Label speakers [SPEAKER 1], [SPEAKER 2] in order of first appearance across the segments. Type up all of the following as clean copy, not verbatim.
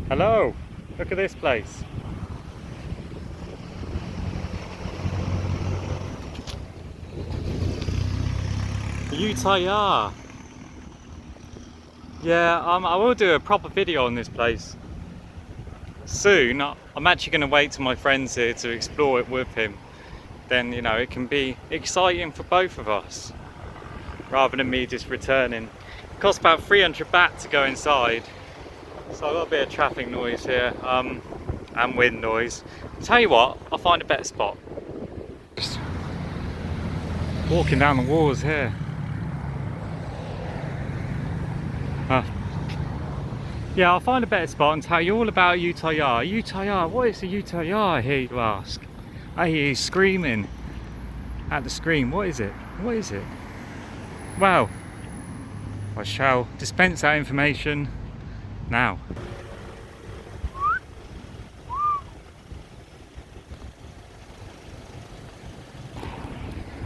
[SPEAKER 1] Hello, look at this place. Ayutthaya. Yeah, I will do a proper video on this place soon. I'm actually going to wait till my friend's here to explore it with him. Then, you know, it can be exciting for both of us rather than me just returning. It costs about 300 baht to go inside. So I've got a bit of traffic noise here and wind noise. Tell you what, I'll find a better spot. Just walking down the walls here. Yeah, I'll find a better spot and tell you all about Ayutthaya. Ayutthaya, what is Ayutthaya, I hear you ask? I hear you screaming at the screen. What is it? What is it? Well, I shall dispense that information now.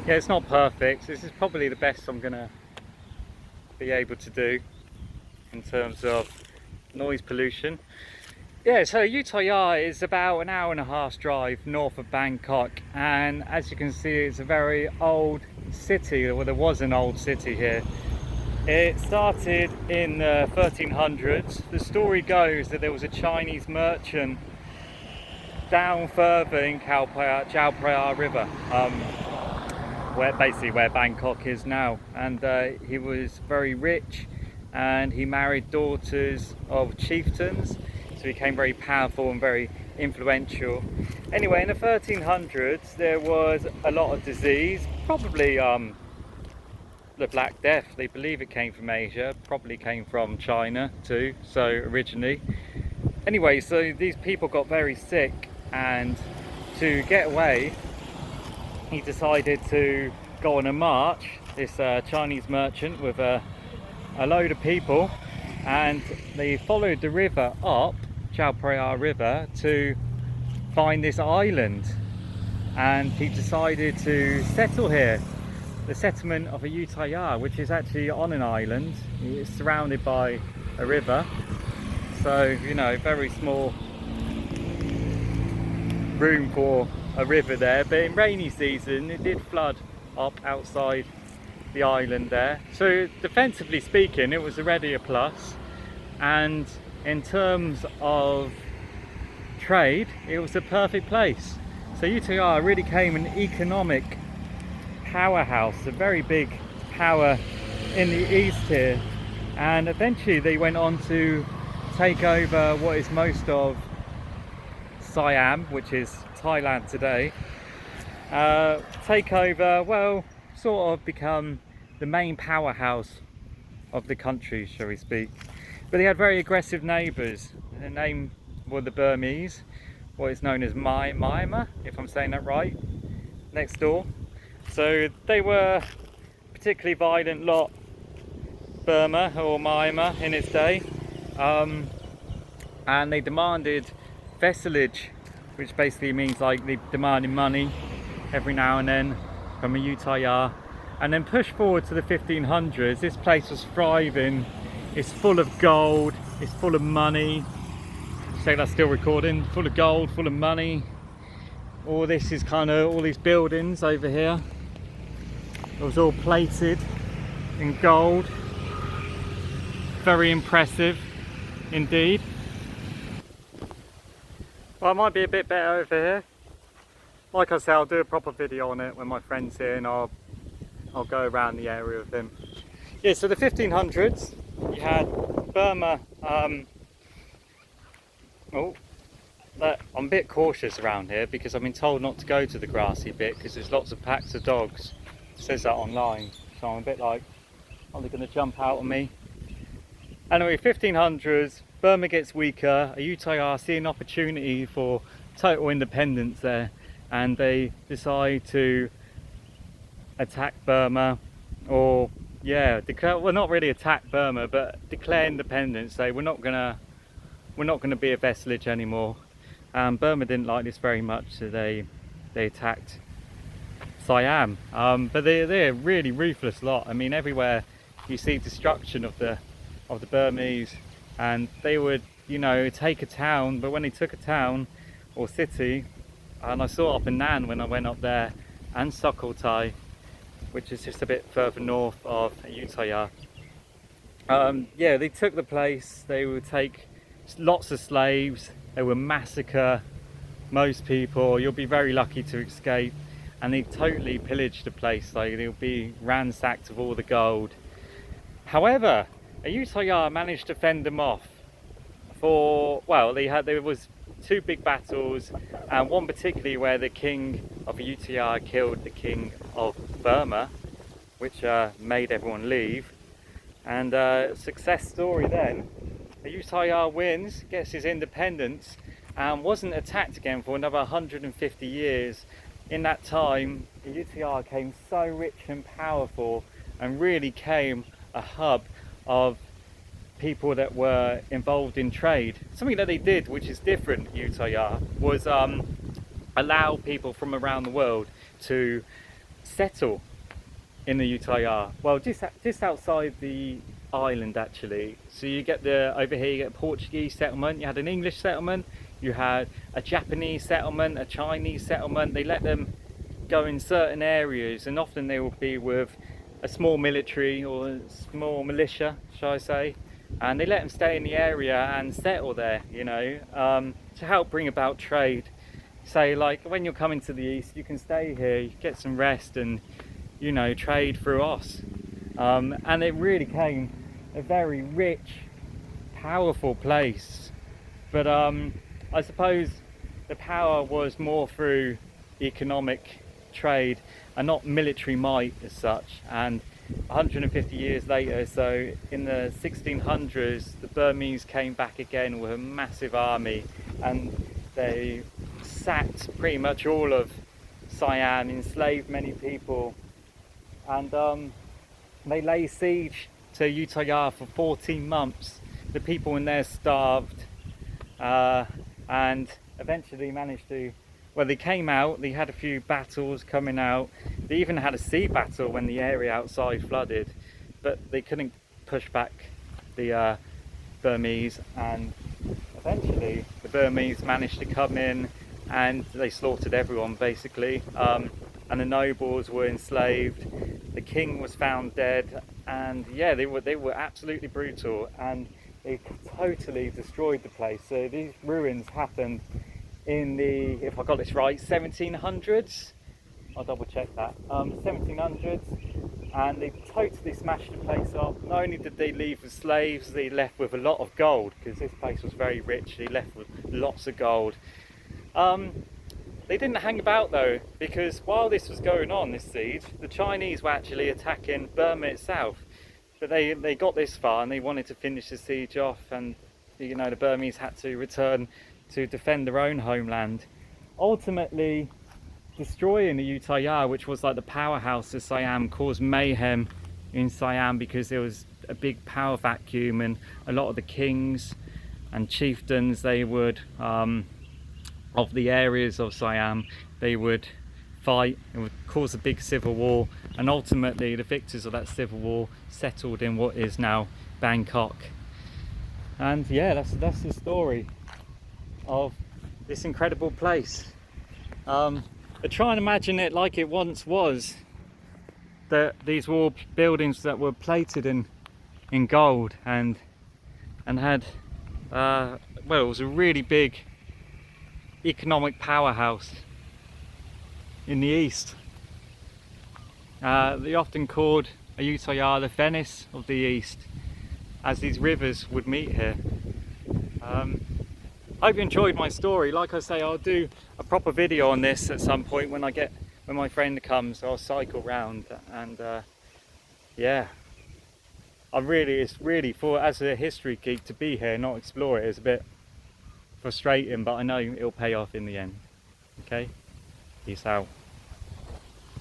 [SPEAKER 1] Yeah, it's not perfect. This is probably the best I'm gonna be able to do in terms of noise pollution. Yeah, so Ayutthaya is about an hour and a half drive north of Bangkok, and as you can see, it's a very old city. Well, there was an old city here. It started in the 1300s. The story goes that there was a Chinese merchant down further in Chao Phraya River, where Bangkok is now, and he was very rich and he married daughters of chieftains, so he became very powerful and very influential. Anyway, in the 1300s there was a lot of disease, probably the Black Death. They believe it came from Asia, probably came from China too, so originally. Anyway, so these people got very sick, and to get away he decided to go on a march, this Chinese merchant with a load of people, and they followed the river up, Chao Phraya River, to find this island, and he decided to settle here. The settlement of Ayutthaya, which is actually on an island. It's surrounded by a river, so you know, very small room for a river there, but in rainy season it did flood up outside the island there. So defensively speaking, it was already a plus, and in terms of trade it was a perfect place. So Ayutthaya really became an economic powerhouse, a very big power in the east here, and eventually they went on to take over what is most of Siam, which is Thailand today. Take over, well, sort of become the main powerhouse of the country, shall we speak. But they had very aggressive neighbours. Their name were the Burmese, what is known as Myanmar, if I'm saying that right, next door. So they were a particularly violent lot, Burma or Myanmar in its day, and they demanded vassalage, which basically means like they demanded money every now and then from Ayutthaya. And then push forward to the 1500s, this place was thriving. It's full of gold, it's full of money. Say that's still recording. Full of gold, full of money. All this is kind of, all these buildings over here, it was all plated in gold. Very impressive indeed. Well, it might be a bit better over here. Like I said, I'll do a proper video on it when my friend's here, and I'll go around the area with him. Yeah, so the 1500s, you had Burma. I'm a bit cautious around here because I've been told not to go to the grassy bit because there's lots of packs of dogs. It says that online, so I'm a bit like, are they going to jump out on me? Anyway, 1500s, Burma gets weaker. Ayutthaya see an opportunity for total independence there, and they decide to attack Burma, or yeah, declare, well, not really attack Burma, but declare independence. Say we're not gonna be a vassalage anymore. Burma didn't like this very much, so they attacked Siam. But they're a really ruthless lot. I mean, everywhere you see destruction of the Burmese, and they would, you know, take a town, but when they took a town or city, and I saw it up in Nan when I went up there, and Sukhothai, which is just a bit further north of Ayutthaya. Yeah, they took the place, they would take lots of slaves, they would massacre most people. You'll be very lucky to escape, and they totally pillaged the place, like they'll be ransacked of all the gold. However, Ayutthaya managed to fend them off for, well, there was two big battles, and one particularly where the king of Ayutthaya killed the king of Burma, which made everyone leave. And success story then, Ayutthaya wins, gets his independence, and wasn't attacked again for another 150 years. In that time, Ayutthaya became so rich and powerful and really became a hub of people that were involved in trade. Something that they did, which is different, Ayutthaya, was allow people from around the world to settle in the Ayutthaya. Well, just outside the island actually. So you get over here you get a Portuguese settlement, you had an English settlement, you had a Japanese settlement, a Chinese settlement. They let them go in certain areas, and often they will be with a small military or a small militia, shall I say, and they let them stay in the area and settle there, you know, to help bring about trade. Say, like, when you're coming to the east, you can stay here, you get some rest, and, you know, trade through us. And it really became a very rich, powerful place. But I suppose the power was more through economic trade and not military might as such. And 150 years later, so in the 1600s, the Burmese came back again with a massive army, and they sacked pretty much all of Siam, enslaved many people, and they lay siege to Ayutthaya for 14 months. The people in there starved, and eventually managed to, well, they came out, they had a few battles coming out, they even had a sea battle when the area outside flooded, but they couldn't push back the Burmese, and eventually the Burmese managed to come in and they slaughtered everyone basically, and the nobles were enslaved, the king was found dead, and yeah, they were absolutely brutal, and they totally destroyed the place. So these ruins happened in the, if I got this right, 1700s. I'll double check that. 1700s, and they totally smashed the place up. Not only did they leave the slaves, they left with a lot of gold, because this place was very rich. They left with lots of gold. They didn't hang about though, because while this was going on, this siege, the Chinese were actually attacking Burma itself. But they got this far and they wanted to finish the siege off, and you know, the Burmese had to return to defend their own homeland. Ultimately, destroying the Ayutthaya, which was like the powerhouse of Siam, caused mayhem in Siam because there was a big power vacuum, and a lot of the kings and chieftains, they would, of the areas of Siam, they would fight. It would cause a big civil war, and ultimately the victors of that civil war settled in what is now Bangkok. And yeah, that's the story of this incredible place. I try and imagine it like it once was, that these were all buildings that were plated in gold and had well, it was a really big economic powerhouse in the east. They often called Ayutthaya the Venice of the East, as these rivers would meet here. I hope you enjoyed my story. Like I say, I'll do a proper video on this at some point when my friend comes. I'll cycle round, and yeah, it's really, for as a history geek, to be here, not explore it, is a bit frustrating, but I know it'll pay off in the end. Okay, peace out.